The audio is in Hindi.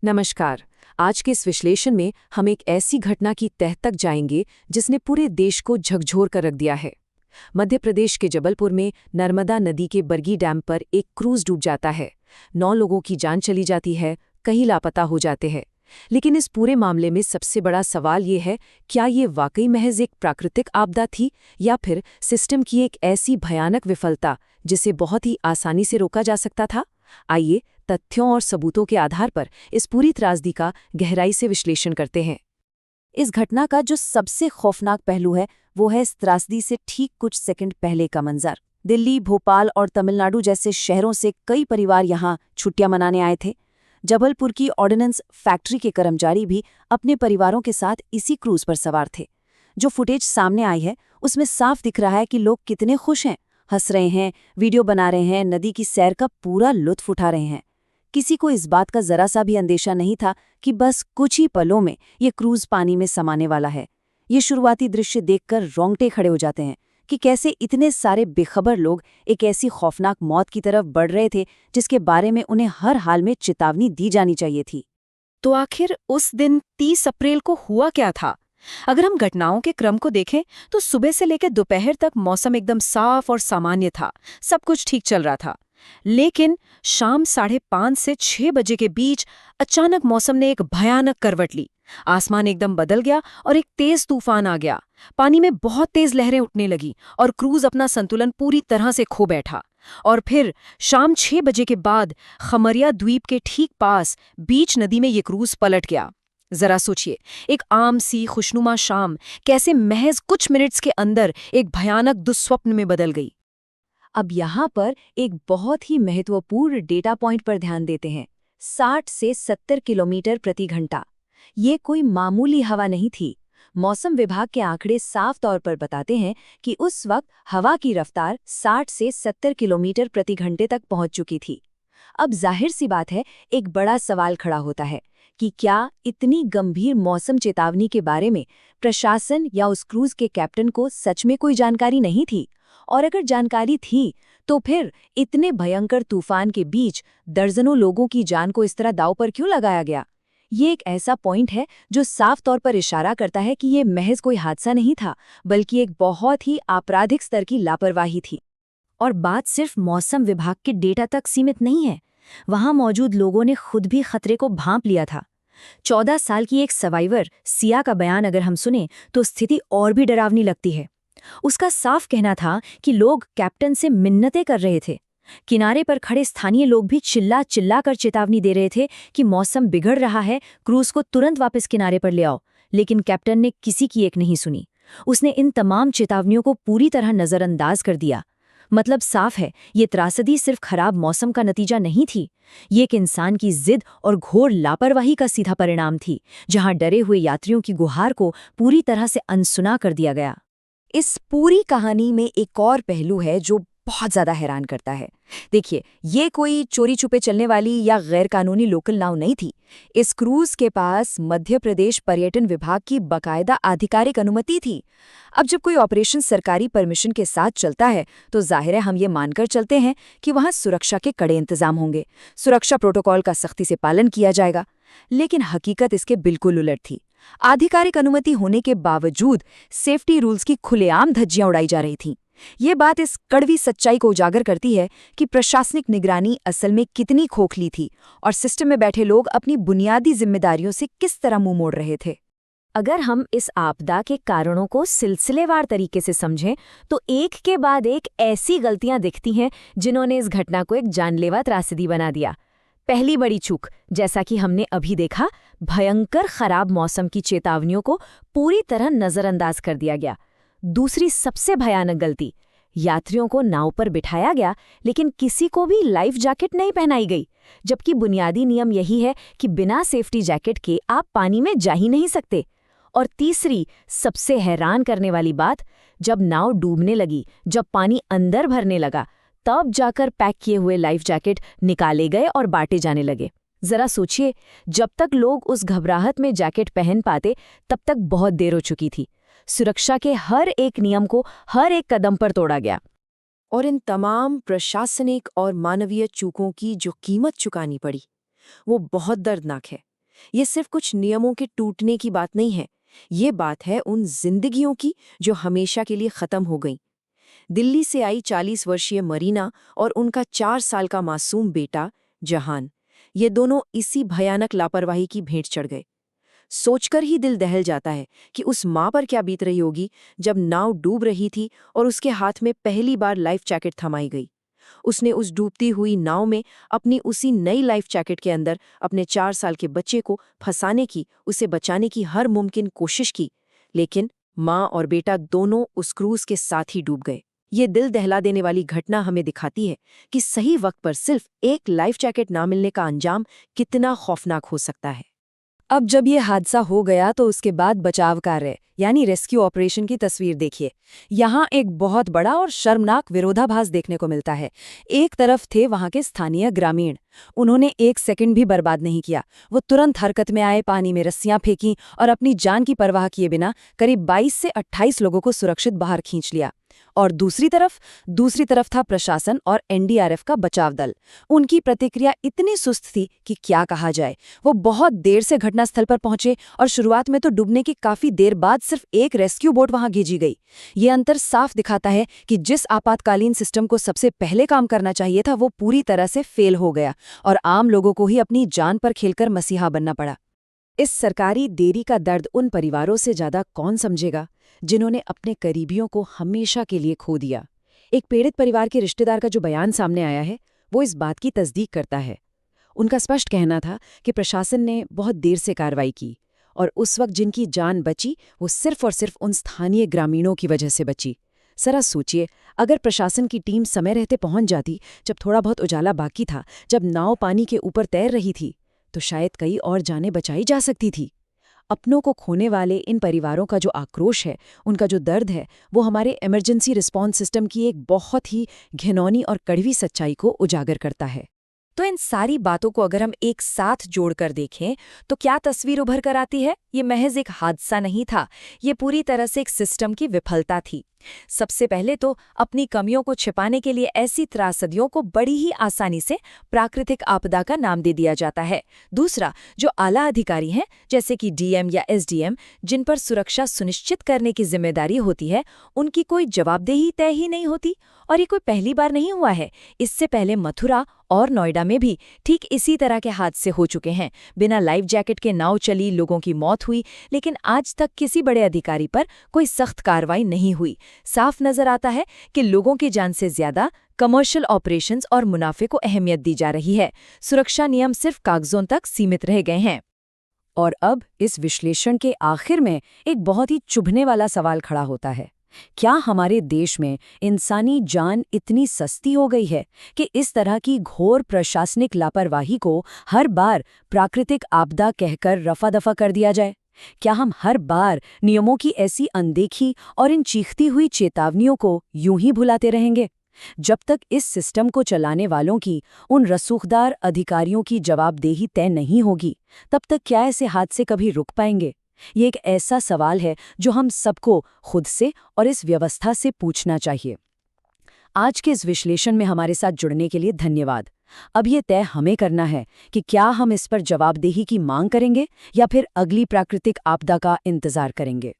नमस्कार। आज के इस विश्लेषण में हम एक ऐसी घटना की तह तक जाएंगे जिसने पूरे देश को झकझोर कर रख दिया है। मध्य प्रदेश के जबलपुर में नर्मदा नदी के बरगी डैम पर एक क्रूज डूब जाता है। 9 लोगों की जान चली जाती है, कई लापता हो जाते हैं। लेकिन इस पूरे मामले में सबसे बड़ा सवाल ये है, क्या ये वाकई महज एक प्राकृतिक आपदा थी या फिर सिस्टम की एक ऐसी भयानक विफलता जिसे बहुत ही आसानी से रोका जा सकता था? आइए तथ्यों और सबूतों के आधार पर इस पूरी त्रासदी का गहराई से विश्लेषण करते हैं। इस घटना का जो सबसे खौफनाक पहलू है वो है इस त्रासदी से ठीक कुछ सेकंड पहले का मंजर। दिल्ली, भोपाल और तमिलनाडु जैसे शहरों से कई परिवार यहाँ छुट्टियां मनाने आए थे। जबलपुर की ऑर्डिनेंस फैक्ट्री के कर्मचारी भी अपने परिवारों के साथ इसी क्रूज पर सवार थे। जो फुटेज सामने आई है उसमें साफ दिख रहा है कि लोग कितने खुश हैं, हंस रहे हैं, वीडियो बना रहे हैं, नदी की सैर का पूरा लुत्फ उठा रहे हैं। किसी को इस बात का जरा सा भी अंदेशा नहीं था कि बस कुछ ही पलों में ये क्रूज पानी में समाने वाला है। ये शुरुआती दृश्य देखकर रोंगटे खड़े हो जाते हैं कि कैसे इतने सारे बेखबर लोग एक ऐसी खौफनाक मौत की तरफ बढ़ रहे थे जिसके बारे में उन्हें हर हाल में चेतावनी दी जानी चाहिए थी। तो आखिर उस दिन 30 अप्रैल को हुआ क्या था? अगर हम घटनाओं के क्रम को देखें तो सुबह से लेकर दोपहर तक मौसम एकदम साफ और सामान्य था, सब कुछ ठीक चल रहा था। लेकिन शाम 5:30 से 6 बजे के बीच अचानक मौसम ने एक भयानक करवट ली। आसमान एकदम बदल गया और एक तेज तूफान आ गया। पानी में बहुत तेज लहरें उठने लगी और क्रूज अपना संतुलन पूरी तरह से खो बैठा। और फिर शाम 6 बजे के बाद खमरिया द्वीप के ठीक पास बीच नदी में ये क्रूज पलट गया। जरा सोचिए, एक आम सी खुशनुमा शाम कैसे महज कुछ मिनट्स के अंदर एक भयानक दुस्वप्न में बदल गई। अब यहाँ पर एक बहुत ही महत्वपूर्ण डेटा पॉइंट पर ध्यान देते हैं। 60 से 70 किलोमीटर प्रति घंटा। ये कोई मामूली हवा नहीं थी। मौसम विभाग के आंकड़े साफ तौर पर बताते हैं कि उस वक्त हवा की रफ्तार 60 से 70 किलोमीटर प्रति घंटे तक पहुंच चुकी थी। अब जाहिर सी बात है, एक बड़ा सवाल खड़ा होता है कि क्या इतनी गंभीर मौसम चेतावनी के बारे में प्रशासन या उस क्रूज के कैप्टन को सच में कोई जानकारी नहीं थी? और अगर जानकारी थी तो फिर इतने भयंकर तूफान के बीच दर्जनों लोगों की जान को इस तरह दांव पर क्यों लगाया गया? ये एक ऐसा पॉइंट है जो साफ तौर पर इशारा करता है कि ये महज कोई हादसा नहीं था, बल्कि एक बहुत ही आपराधिक स्तर की लापरवाही थी। और बात सिर्फ मौसम विभाग के डेटा तक सीमित नहीं है। वहां मौजूद लोगों ने खुद भी खतरे को भांप लिया था। 14 साल की एक सर्वाइवर सिया का बयान अगर हम सुने तो स्थिति और भी डरावनी लगती है। उसका साफ कहना था कि लोग कैप्टन से मिन्नतें कर रहे थे। किनारे पर खड़े स्थानीय लोग भी चिल्ला चिल्ला कर चेतावनी दे रहे थे कि मौसम बिगड़ रहा है, क्रूज को तुरंत वापस किनारे पर ले आओ। लेकिन कैप्टन ने किसी की एक नहीं सुनी। उसने इन तमाम चेतावनियों को पूरी तरह नजरअंदाज कर दिया। मतलब साफ है, ये त्रासदी सिर्फ खराब मौसम का नतीजा नहीं थी। ये एक इंसान की जिद और घोर लापरवाही का सीधा परिणाम थी, जहां डरे हुए यात्रियों की गुहार को पूरी तरह से अनसुना कर दिया गया। इस पूरी कहानी में एक और पहलू है जो बहुत ज्यादा हैरान करता है। देखिए, ये कोई चोरी छुपे चलने वाली या गैर कानूनी लोकल नाव नहीं थी। इस क्रूज के पास मध्य प्रदेश पर्यटन विभाग की बाकायदा आधिकारिक अनुमति थी। अब जब कोई ऑपरेशन सरकारी परमिशन के साथ चलता है तो जाहिर है हम ये मानकर चलते हैं कि वहां सुरक्षा के कड़े इंतजाम होंगे, सुरक्षा प्रोटोकॉल का सख्ती से पालन किया जाएगा। लेकिन हकीकत इसके बिल्कुल उलट थी। आधिकारिक अनुमति होने के बावजूद सेफ्टी रूल्स की खुलेआम धज्जियां उड़ाई जा रही थीं। ये बात इस कड़वी सच्चाई को उजागर करती है कि प्रशासनिक निगरानी असल में कितनी खोखली थी और सिस्टम में बैठे लोग अपनी बुनियादी जिम्मेदारियों से किस तरह मुंह मोड़ रहे थे। अगर हम इस आपदा के कारणों को सिलसिलेवार तरीके से समझें तो एक के बाद एक ऐसी गलतियां दिखती हैं जिन्होंने इस घटना को एक जानलेवा त्रासदी बना दिया। पहली बड़ी चूक, जैसा कि हमने अभी देखा, भयंकर खराब मौसम की चेतावनियों को पूरी तरह नजरअंदाज कर दिया गया। दूसरी सबसे भयानक गलती, यात्रियों को नाव पर बिठाया गया लेकिन किसी को भी लाइफ जैकेट नहीं पहनाई गई, जबकि बुनियादी नियम यही है कि बिना सेफ्टी जैकेट के आप पानी में जा ही नहीं सकते। और तीसरी सबसे हैरान करने वाली बात, जब नाव डूबने लगी, जब पानी अंदर भरने लगा, तब जाकर पैक किए हुए लाइफ जैकेट निकाले गए और बांटे जाने लगे। जरा सोचिए, जब तक लोग उस घबराहट में जैकेट पहन पाते तब तक बहुत देर हो चुकी थी। सुरक्षा के हर एक नियम को हर एक कदम पर तोड़ा गया। और इन तमाम प्रशासनिक और मानवीय चूकों की जो कीमत चुकानी पड़ी वो बहुत दर्दनाक है। ये सिर्फ कुछ नियमों के टूटने की बात नहीं है, ये बात है उन जिंदगियों की जो हमेशा के लिए खत्म हो गईं। दिल्ली से आई 40 वर्षीय मरीना और उनका 4 साल का मासूम बेटा जहान, ये दोनों इसी भयानक लापरवाही की भेंट चढ़ गए। सोचकर ही दिल दहल जाता है कि उस माँ पर क्या बीत रही होगी जब नाव डूब रही थी और उसके हाथ में पहली बार लाइफ जैकेट थमाई गई। उसने उस डूबती हुई नाव में अपनी उसी नई लाइफ जैकेट के अंदर अपने 4 साल के बच्चे को फंसाने की, उसे बचाने की हर मुमकिन कोशिश की, लेकिन माँ और बेटा दोनों उस क्रूज के साथ ही डूब गए। ये दिल दहला देने वाली घटना हमें दिखाती है कि सही वक्त पर सिर्फ एक लाइफ जैकेट ना मिलने का अंजाम कितना खौफनाक हो सकता है। अब जब ये हादसा हो गया तो उसके बाद बचाव कार्य यानी रेस्क्यू ऑपरेशन की तस्वीर देखिए। यहाँ एक बहुत बड़ा और शर्मनाक विरोधाभास देखने को मिलता है। एक तरफ थे वहाँ के स्थानीय ग्रामीण, उन्होंने एक सेकंड भी बर्बाद नहीं किया। वो तुरंत हरकत में आए, पानी में रस्सियां फेंकीं और अपनी जान की परवाह किए बिना करीब 22 से 28 लोगों को सुरक्षित बाहर खींच लिया। और दूसरी तरफ था प्रशासन और एनडीआरएफ का बचाव दल। उनकी प्रतिक्रिया इतनी सुस्त थी कि क्या कहा जाए। वो बहुत देर से घटनास्थल पर पहुंचे और शुरुआत में तो डूबने की काफी देर बाद सिर्फ एक रेस्क्यू बोट वहां भेजी गई। ये अंतर साफ दिखाता है कि जिस आपातकालीन सिस्टम को सबसे पहले काम करना चाहिए था वो पूरी तरह से फेल हो गया और आम लोगों को ही अपनी जान पर खेलकर मसीहा बनना पड़ा। इस सरकारी देरी का दर्द उन परिवारों से ज्यादा कौन समझेगा जिन्होंने अपने करीबियों को हमेशा के लिए खो दिया। एक पीड़ित परिवार के रिश्तेदार का जो बयान सामने आया है वो इस बात की तस्दीक करता है। उनका स्पष्ट कहना था कि प्रशासन ने बहुत देर से कार्रवाई की और उस वक्त जिनकी जान बची वो सिर्फ और सिर्फ उन स्थानीय ग्रामीणों की वजह से बची। जरा सोचिए, अगर प्रशासन की टीम समय रहते पहुंच जाती जब थोड़ा बहुत उजाला बाकी था, जब नाव पानी के ऊपर तैर रही थी, तो शायद कई और जानें बचाई जा सकती थी। अपनों को खोने वाले इन परिवारों का जो आक्रोश है, उनका जो दर्द है, वो हमारे इमरजेंसी रिस्पॉन्स सिस्टम की एक बहुत ही घिनौनी और कड़वी सच्चाई को उजागर करता है। तो इन सारी बातों को अगर हम एक साथ जोड़कर देखें तो क्या तस्वीर उभर कर आती है? ये महज एक हादसा नहीं था, ये पूरी तरह से एक सिस्टम की विफलता थी। सबसे पहले तो अपनी कमियों को छिपाने के लिए ऐसी त्रासदियों को बड़ी ही आसानी से प्राकृतिक आपदा का नाम दे दिया जाता है। दूसरा, जो आला अधिकारी हैं जैसे कि डीएम या एसडीएम, जिन पर सुरक्षा सुनिश्चित करने की जिम्मेदारी होती है, उनकी कोई जवाबदेही तय ही नहीं होती। और ये कोई पहली बार नहीं हुआ है, इससे पहले मथुरा और नोएडा में भी ठीक इसी तरह के हादसे हो चुके हैं। बिना लाइफ जैकेट के नाव चली, लोगों की मौत हुई, लेकिन आज तक किसी बड़े अधिकारी पर कोई सख्त कार्रवाई नहीं हुई। साफ नजर आता है कि लोगों की जान से ज्यादा कमर्शियल ऑपरेशंस और मुनाफे को अहमियत दी जा रही है। सुरक्षा नियम सिर्फ कागजों तक सीमित रह गए हैं। और अब इस विश्लेषण के आखिर में एक बहुत ही चुभने वाला सवाल खड़ा होता है। क्या हमारे देश में इंसानी जान इतनी सस्ती हो गई है कि इस तरह की घोर प्रशासनिक लापरवाही को हर बार प्राकृतिक आपदा कहकर रफा-दफा कर दिया जाए? क्या हम हर बार नियमों की ऐसी अनदेखी और इन चीखती हुई चेतावनियों को यूं ही भुलाते रहेंगे? जब तक इस सिस्टम को चलाने वालों की, उन रसूखदार अधिकारियों की जवाबदेही तय नहीं होगी, तब तक क्या ऐसे हादसे कभी रुक पाएंगे? ये एक ऐसा सवाल है जो हम सबको खुद से और इस व्यवस्था से पूछना चाहिए। आज के इस विश्लेषण में हमारे साथ जुड़ने के लिए धन्यवाद। अब ये तय हमें करना है कि क्या हम इस पर जवाबदेही की मांग करेंगे या फिर अगली प्राकृतिक आपदा का इंतजार करेंगे।